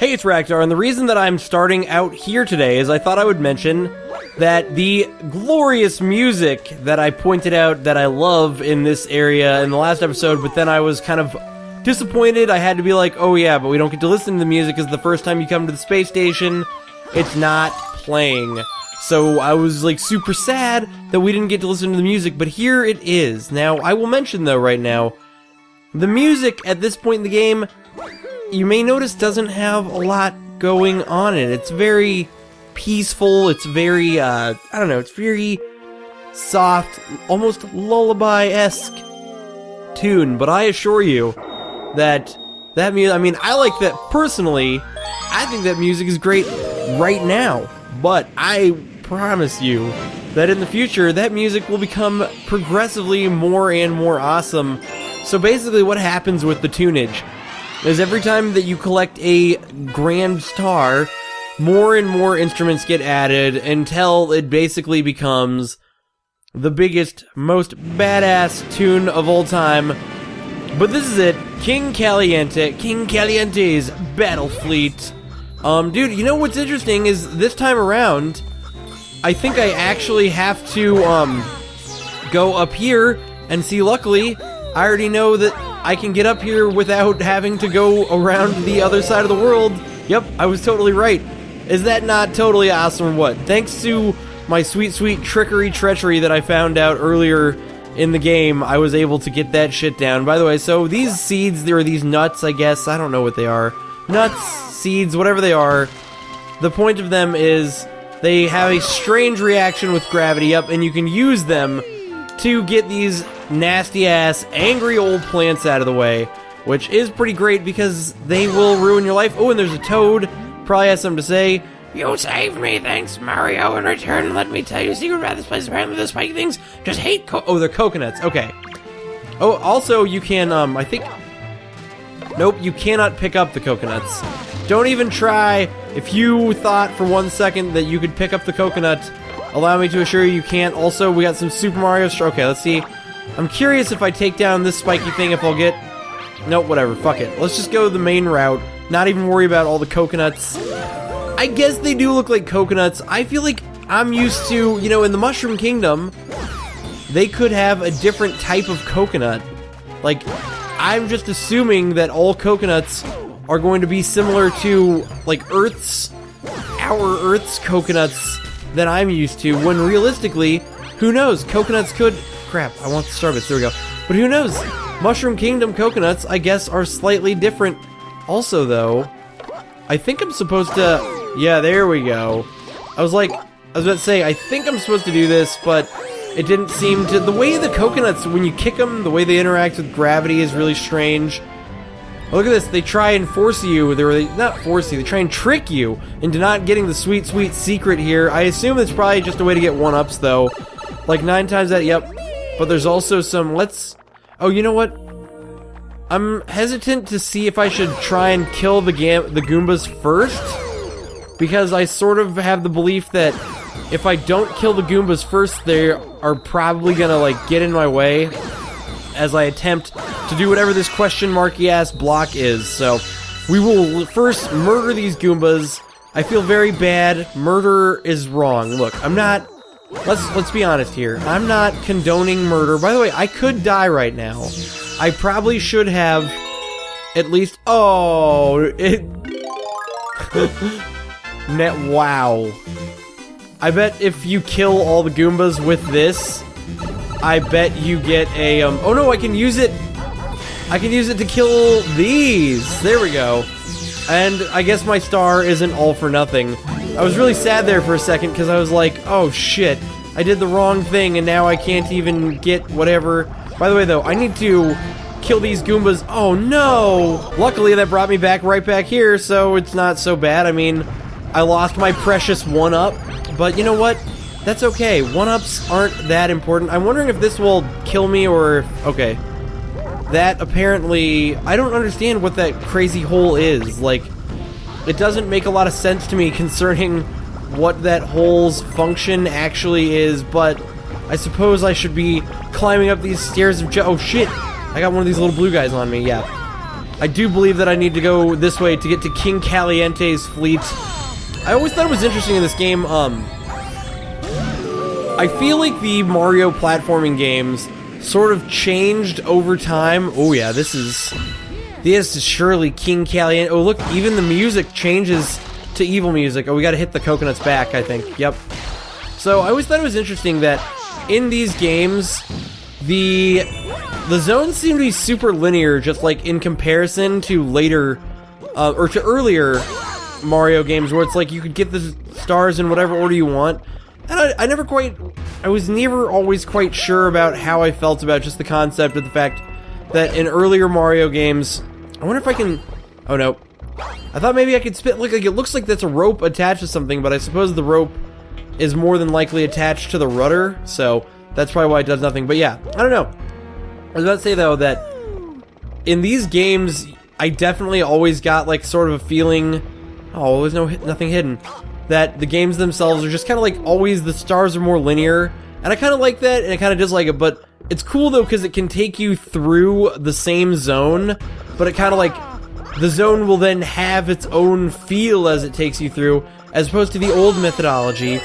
Hey, it's Raktar, and the reason that I'm starting out here today is I thought I would mention that the glorious music that I pointed out that I love in this area in the last episode, but then I was kind of disappointed. I had to be like, oh yeah, but we don't get to listen to the music because the first time you come to the space station, it's not playing. So I was like super sad that we didn't get to listen to the music, but here it is. Now, I will mention though right now, the music at this point in the game, you may notice doesn't have a lot going on in it. It's very peaceful, it's very, I don't know, it's very soft, almost lullaby-esque tune, but I assure you that music, I mean, I like that personally. I think that music is great right now, but I promise you that in the future, that music will become progressively more and more awesome. So basically what happens with the tunage is every time that you collect a grand star, more and more instruments get added until it basically becomes the biggest, most badass tune of all time. But this is it, King Caliente's Battle Fleet. Dude, you know what's interesting is this time around, I think I actually have to, go up here and see, luckily, I already know that I can get up here without having to go around the other side of the world. Yep, I was totally right. Is that not totally awesome or what? Thanks to my sweet, sweet treachery that I found out earlier in the game, I was able to get that shit down. By the way, so these seeds, there are these nuts, I guess. I don't know what they are. Nuts, seeds, whatever they are. The point of them is they have a strange reaction with gravity up, and you can use them to get these nasty-ass, angry old plants out of the way, which is pretty great because they will ruin your life. Oh, and there's a toad. Probably has something to say. You saved me, thanks, Mario. In return, let me tell you a secret about this place. Apparently the spiky things just hate oh, they're coconuts. Okay. Oh, also, you can, I think... Nope, you cannot pick up the coconuts. Don't even try. If you thought for 1 second that you could pick up the coconut, allow me to assure you you can't. Also, we got some Super Mario... Okay, let's see. I'm curious if I take down this spiky thing, if I'll get... Nope, whatever, fuck it. Let's just go the main route. Not even worry about all the coconuts. I guess they do look like coconuts. I feel like I'm used to, you know, in the Mushroom Kingdom, they could have a different type of coconut. Like, I'm just assuming that all coconuts are going to be similar to, like, our Earth's coconuts that I'm used to, when realistically, who knows, coconuts could... Crap, I want the Starbits, there we go. But who knows, Mushroom Kingdom coconuts, I guess, are slightly different. Also, though, I think I'm supposed to... Yeah, there we go. I was about to say, I think I'm supposed to do this, but it didn't seem to... The way the coconuts, when you kick them, the way they interact with gravity is really strange. Look at this, they try and force you, not force you, they try and trick you into not getting the sweet, sweet secret here. I assume it's probably just a way to get 1-ups, though. Like 9 times that, yep. But there's also some, oh, you know what? I'm hesitant to see if I should try and kill the Goombas first, because I sort of have the belief that if I don't kill the Goombas first, they are probably gonna, like, get in my way as I attempt to do whatever this question marky ass block is. So we will first murder these Goombas. I feel very bad. Murder is wrong. Look, I'm not... Let's be honest here. I'm not condoning murder. By the way, I could die right now. I probably should have at least... Oh, wow. I bet if you kill all the Goombas with this, I bet you get a, oh no, I can use it to kill these. There we go. And I guess my star isn't all for nothing. I was really sad there for a second, because I was like, oh shit, I did the wrong thing, and now I can't even get whatever. By the way, though, I need to kill these Goombas. Oh no! Luckily, that brought me right back here, so it's not so bad. I mean, I lost my precious 1-up, but you know what? That's okay. 1-ups aren't that important. I'm wondering if this will kill me, or if... Okay. That apparently... I don't understand what that crazy hole is. Like, it doesn't make a lot of sense to me concerning what that hole's function actually is, but I suppose I should be climbing up these stairs of... Oh shit! I got one of these little blue guys on me, yeah. I do believe that I need to go this way to get to King Caliente's fleet. I always thought it was interesting in this game, I feel like the Mario platforming games sort of changed over time. Oh yeah, this is surely King Caliente. Oh look, even the music changes to evil music. Oh, we gotta hit the coconuts back, I think. Yep. So I always thought it was interesting that in these games, the zones seem to be super linear, just like in comparison to later, or to earlier Mario games where it's like you could get the stars in whatever order you want. And I was never always quite sure about how I felt about just the concept of the fact that in earlier Mario games, I wonder if I can, oh no, I thought maybe I could spit, look, like it looks like that's a rope attached to something, but I suppose the rope is more than likely attached to the rudder, so that's probably why it does nothing. But yeah, I don't know. I was about to say though that in these games, I definitely always got like sort of a feeling, oh, there's nothing hidden, that the games themselves are just kind of like always the stars are more linear, and I kind of like that, and I kind of dislike it, but it's cool though because it can take you through the same zone, but it kind of like, the zone will then have its own feel as it takes you through, as opposed to the old methodology,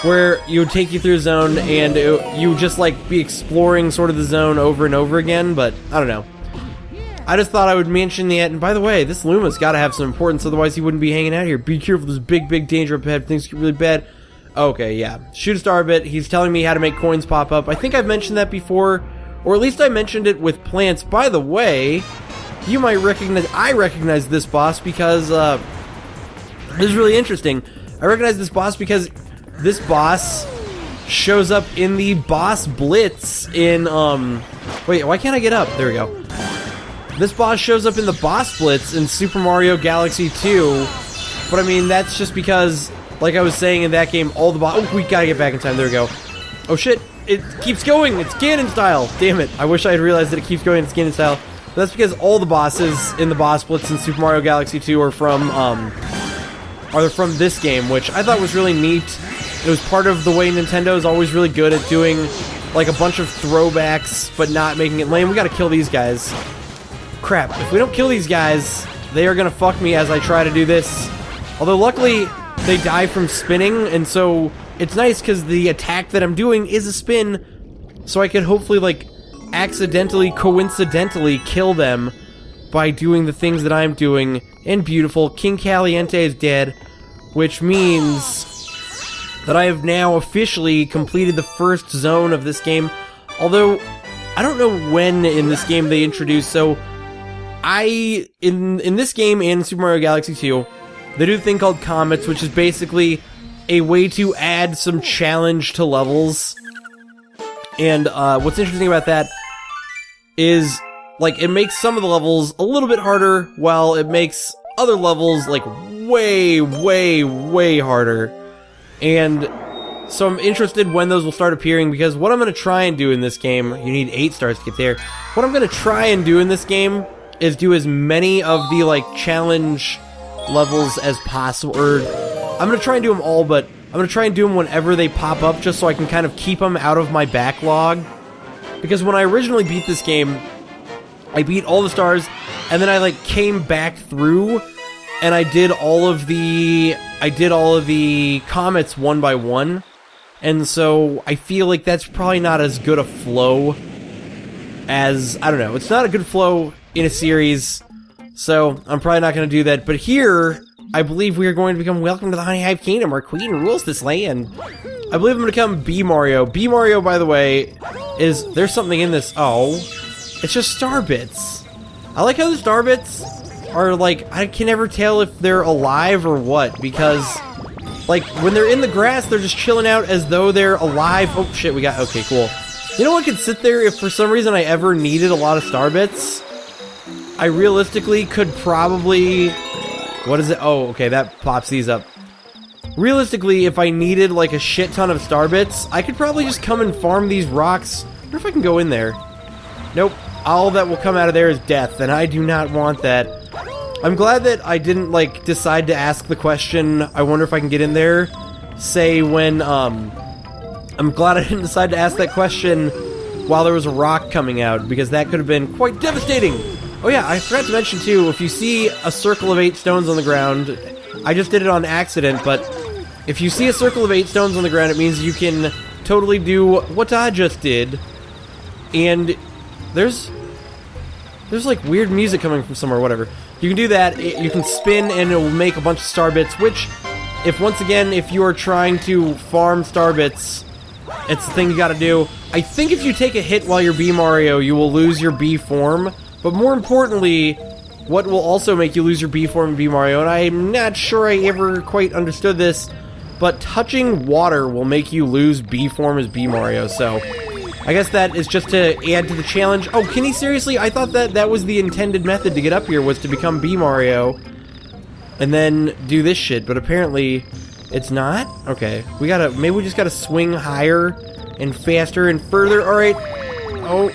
where you would take you through a zone and you would just like be exploring sort of the zone over and over again, but I don't know. I just thought I would mention that, and by the way, this Luma's gotta have some importance, otherwise he wouldn't be hanging out here. Be careful, there's big danger up ahead, things get really bad. Okay, yeah. Shoot a star bit, he's telling me how to make coins pop up. I think I've mentioned that before, or at least I mentioned it with plants. By the way, you might recognize, I recognize this boss because, this is really interesting. I recognize this boss because this boss shows up in the boss blitz in, wait, why can't I get up? There we go. This boss shows up in the boss blitz in Super Mario Galaxy 2, but I mean, that's just because, like I was saying in that game, all the oh, we gotta get back in time, there we go. Oh shit, it keeps going, it's Ganon style, damn it, I wish I had realized that it keeps going, it's Ganon style. But that's because all the bosses in the boss blitz in Super Mario Galaxy 2 are from this game, which I thought was really neat. It was part of the way Nintendo is always really good at doing, like, a bunch of throwbacks, but not making it lame. We gotta kill these guys. Crap, if we don't kill these guys, they are gonna fuck me as I try to do this. Although luckily, they die from spinning, and so it's nice because the attack that I'm doing is a spin, so I can hopefully, like, accidentally, coincidentally kill them by doing the things that I'm doing. And beautiful, King Caliente is dead, which means that I have now officially completed the first zone of this game. Although, I don't know when in this game they introduced, so in this game and Super Mario Galaxy 2, they do a thing called comets, which is basically a way to add some challenge to levels. And what's interesting about that is, like, it makes some of the levels a little bit harder, while it makes other levels, like, way harder. And so I'm interested when those will start appearing, because what I'm going to try and do in this game, you need 8 stars to get there, what I'm going to try and do in this game is do as many of the, like, challenge levels as possible, or I'm going to try and do them all, but I'm going to try and do them whenever they pop up, just so I can kind of keep them out of my backlog. Because when I originally beat this game, I beat all the stars, and then I, like, came back through, and I did all of the comets one by one, and so I feel like that's probably not as good a flow as, I don't know, it's not a good flow in a series, so I'm probably not going to do that. But here, I believe we are going to become welcome to the Honey Hive Kingdom. Our queen rules this land. I believe I'm going to become B Mario. B Mario, by the way, there's something in this. Oh, it's just star bits. I like how the star bits are, like, I can never tell if they're alive or what, because, like, when they're in the grass, they're just chilling out as though they're alive. Oh, shit, okay, cool. You know what could sit there if for some reason I ever needed a lot of star bits? I realistically could probably... What is it? Oh, okay, that pops these up. Realistically, if I needed, like, a shit ton of star bits, I could probably just come and farm these rocks. I wonder if I can go in there. Nope. All that will come out of there is death, and I do not want that. I'm glad that I didn't, like, decide to ask the question, I wonder if I can get in there, say when, I'm glad I didn't decide to ask that question while there was a rock coming out, because that could have been quite devastating. Oh yeah, I forgot to mention too, if you see a circle of 8 stones on the ground, I just did it on accident, but if you see a circle of 8 stones on the ground, it means you can totally do what I just did. And there's like weird music coming from somewhere, whatever. You can do that, you can spin and it will make a bunch of star bits, which, once again, if you are trying to farm star bits, it's the thing you gotta do. I think if you take a hit while you're Bee Mario, you will lose your Bee form. But more importantly, what will also make you lose your Bee form in Bee Mario, and I'm not sure I ever quite understood this, but touching water will make you lose Bee form as Bee Mario, so I guess that is just to add to the challenge. Oh, can he seriously? I thought that was the intended method to get up here, was to become Bee Mario and then do this shit, but apparently it's not? Okay, maybe we just gotta swing higher and faster and further. Alright. Oh,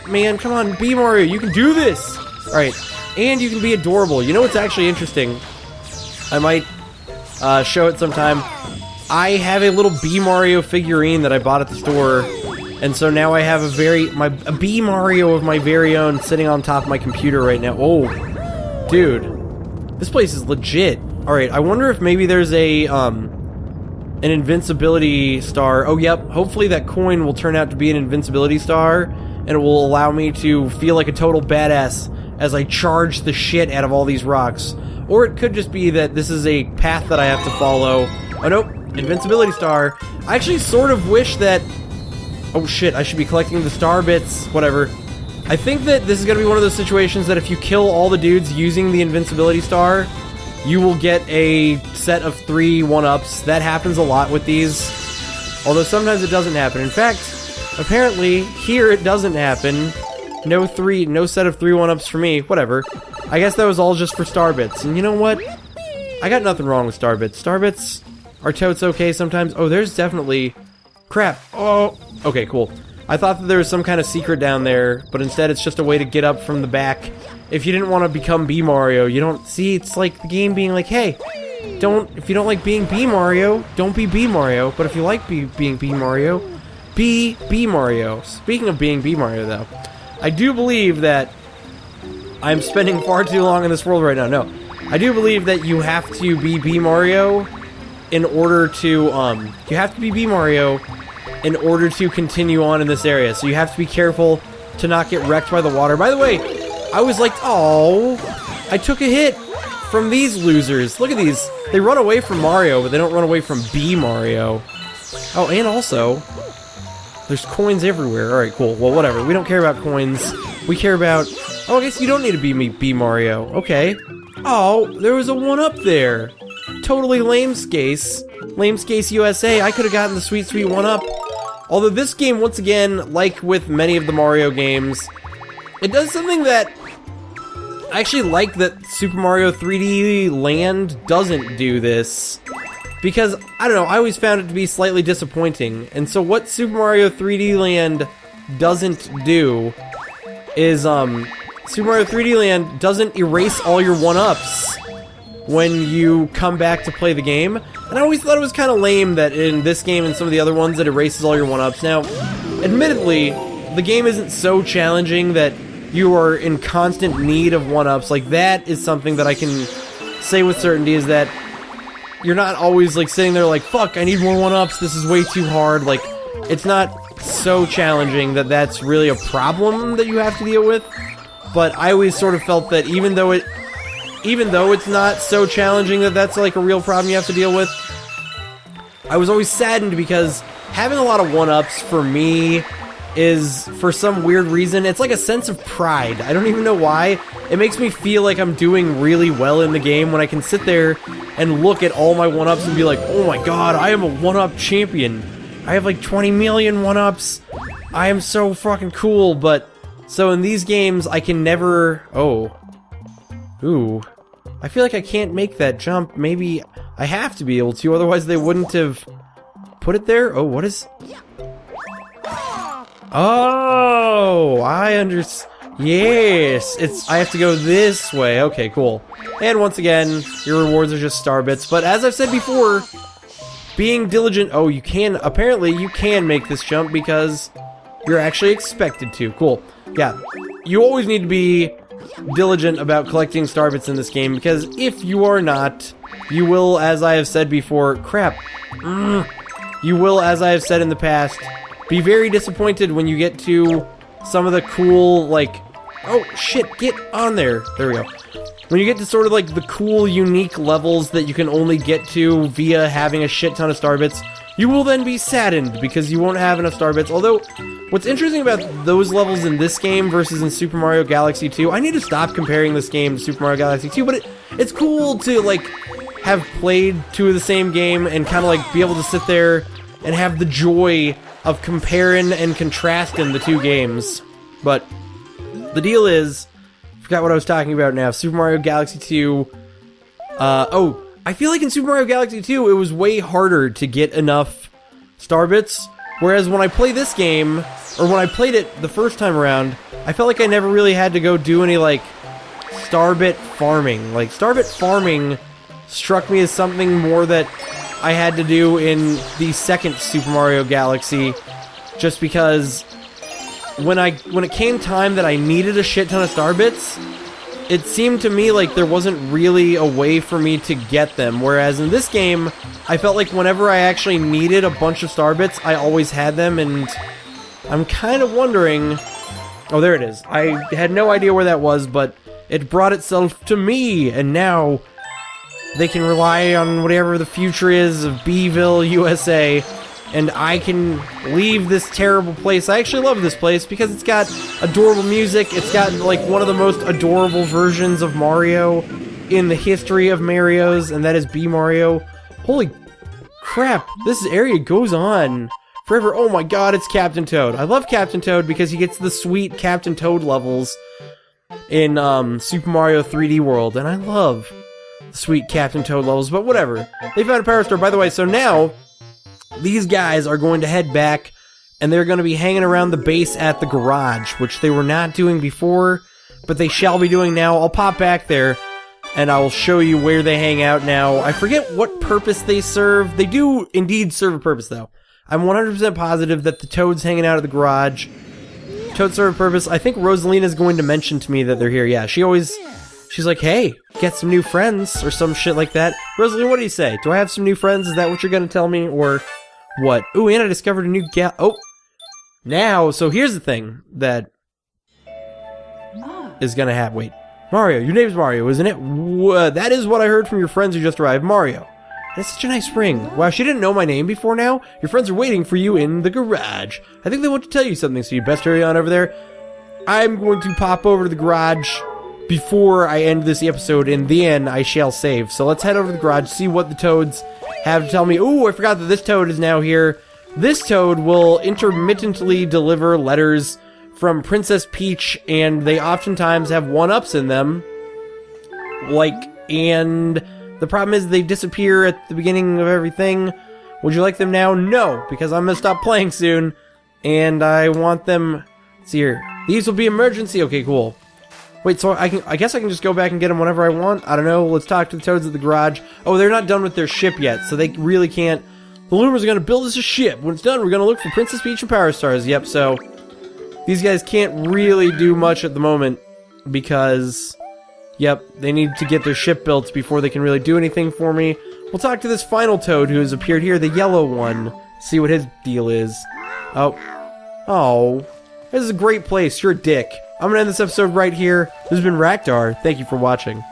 man, come on, Bee Mario, you can do this! Alright, and you can be adorable. You know what's actually interesting? I might show it sometime. I have a little Bee Mario figurine that I bought at the store, and so now I have a Bee Mario of my very own sitting on top of my computer right now. Oh, dude, this place is legit. Alright, I wonder if maybe there's an invincibility star. Oh, yep, hopefully that coin will turn out to be an invincibility star, and it will allow me to feel like a total badass as I charge the shit out of all these rocks. Or it could just be that this is a path that I have to follow. Oh, nope, invincibility star. I actually sort of wish that... Oh, shit, I should be collecting the star bits. Whatever. I think that this is going to be one of those situations that if you kill all the dudes using the invincibility star, you will get a set of 3 1-ups. That happens a lot with these. Although sometimes it doesn't happen. In fact, apparently, here it doesn't happen. No set of 3 1-ups for me. Whatever. I guess that was all just for star bits. And you know what? I got nothing wrong with star bits. Star bits are totes okay sometimes. Oh, there's definitely... Crap. Oh, okay, cool. I thought that there was some kind of secret down there, but instead it's just a way to get up from the back. If you didn't want to become Bee Mario, you don't... See, it's like the game being like, hey, if you don't like being Bee Mario, don't be Bee Mario. But if you like being Bee Mario, be Bee Mario. Speaking of being Bee Mario, though, I do believe that I'm spending far too long in this world right now. No, I do believe that you have to be Bee Mario in order to, you have to be Bee Mario in order to continue on in this area. So you have to be careful to not get wrecked by the water. By the way, I was like, oh, I took a hit from these losers. Look at these. They run away from Mario, but they don't run away from Bee Mario. Oh, and also, there's coins everywhere. Alright, cool. Well, whatever. We don't care about coins. We care about... Oh, I guess you don't need to be Bee Mario. Okay. Oh, there was a 1-up there. Totally lamescase. Lamescase USA. I could have gotten the sweet, sweet 1-up. Although this game, once again, like with many of the Mario games, it does something that I actually like that Super Mario 3D Land doesn't do this. Because, I don't know, I always found it to be slightly disappointing. And so what Super Mario 3D Land doesn't do is, Super Mario 3D Land doesn't erase all your 1-ups when you come back to play the game. And I always thought it was kind of lame that in this game and some of the other ones it erases all your 1-ups. Now, admittedly, the game isn't so challenging that you are in constant need of 1-ups. Like, that is something that I can say with certainty, is that you're not always, like, sitting there like, fuck, I need more 1-ups, this is way too hard. Like, it's not so challenging that that's really a problem that you have to deal with. But I always sort of felt that even though it's not so challenging that that's, like, a real problem you have to deal with, I was always saddened because having a lot of 1-ups for me is, for some weird reason, it's like a sense of pride. I don't even know why. It makes me feel like I'm doing really well in the game when I can sit there and look at all my 1-ups and be like, oh my god, I am a 1-up champion. I have like 20 million 1-ups. I am so fucking cool. But, so in these games, I can never... Oh. Ooh. I feel like I can't make that jump. Maybe I have to be able to, otherwise they wouldn't have put it there. Oh, what is... Oh, I understand. Yes, I have to go this way. Okay, cool. And once again, your rewards are just star bits. But as I've said before, being diligent... Oh, apparently you can make this jump because you're actually expected to. Cool. Yeah, you always need to be diligent about collecting Starbits in this game, because if you are not, you will, as I have said before, you will, as I have said in the past, be very disappointed when you get to some of the cool, like, oh shit, get on there. There we go. When you get to sort of like the cool, unique levels that you can only get to via having a shit ton of Starbits, you will then be saddened because you won't have enough Starbits. Although, what's interesting about those levels in this game versus in Super Mario Galaxy 2, I need to stop comparing this game to Super Mario Galaxy 2, but it's cool to, like, have played two of the same game and kind of, like, be able to sit there and have the joy of comparing and contrasting the two games. But the deal is, I forgot what I was talking about now. Super Mario Galaxy 2. I feel like in Super Mario Galaxy 2, it was way harder to get enough Starbits. Whereas when I play this game, or when I played it the first time around, I felt like I never really had to go do any, like, Starbit farming. Like, Starbit farming struck me as something more that I had to do in the second Super Mario Galaxy, just because when it came time that I needed a shit ton of Starbits, it seemed to me like there wasn't really a way for me to get them, whereas in this game, I felt like whenever I actually needed a bunch of Starbits, I always had them, and I'm kind of wondering... Oh, there it is. I had no idea where that was, but it brought itself to me, and now they can rely on whatever the future is of Beeville, USA, and I can leave this terrible place. I actually love this place because it's got adorable music. It's got, like, one of the most adorable versions of Mario in the history of Marios, and that is B Mario. Holy crap, this area goes on forever. Oh my god, it's Captain Toad. I love Captain Toad because he gets the sweet Captain Toad levels in Super Mario 3D World, and I love the sweet Captain Toad levels, but whatever. They found a Power Star, by the way, so now these guys are going to head back, and they're going to be hanging around the base at the garage, which they were not doing before, but they shall be doing now. I'll pop back there, and I will show you where they hang out now. I forget what purpose they serve. They do indeed serve a purpose, though. I'm 100% positive that the Toads hanging out at the garage, Toads serve a purpose. I think Rosalina's going to mention to me that they're here. Yeah, she's like, hey, get some new friends, or some shit like that. Rosalina, what do you say? Do I have some new friends? Is that what you're going to tell me, or what? Ooh, and I discovered a new oh! Now, so here's the thing that is going to happen. Wait. Mario, your name's Mario, isn't it? That is what I heard from your friends who just arrived. Mario. That's such a nice ring. Wow, she didn't know my name before now? Your friends are waiting for you in the garage. I think they want to tell you something, so you best hurry on over there. I'm going to pop over to the garage before I end this episode, and then I shall save. So let's head over to the garage, see what the Toads have to tell me. Ooh, I forgot that this Toad is now here. This Toad will intermittently deliver letters from Princess Peach, and they oftentimes have one-ups in them. And the problem is they disappear at the beginning of everything. Would you like them now? No, because I'm gonna stop playing soon, and I want them... Let's see here. These will be emergency. Okay, cool. Wait, so I guess I can just go back and get them whenever I want? I don't know. Let's talk to the Toads at the garage. Oh, they're not done with their ship yet, so they really can't... The Lumers are going to build us a ship. When it's done, we're going to look for Princess Peach and Power Stars. Yep, so... These guys can't really do much at the moment, because... Yep, they need to get their ship built before they can really do anything for me. We'll talk to this final Toad who has appeared here, the yellow one. See what his deal is. Oh. This is a great place. You're a dick. I'm going to end this episode right here. This has been Raktar. Thank you for watching.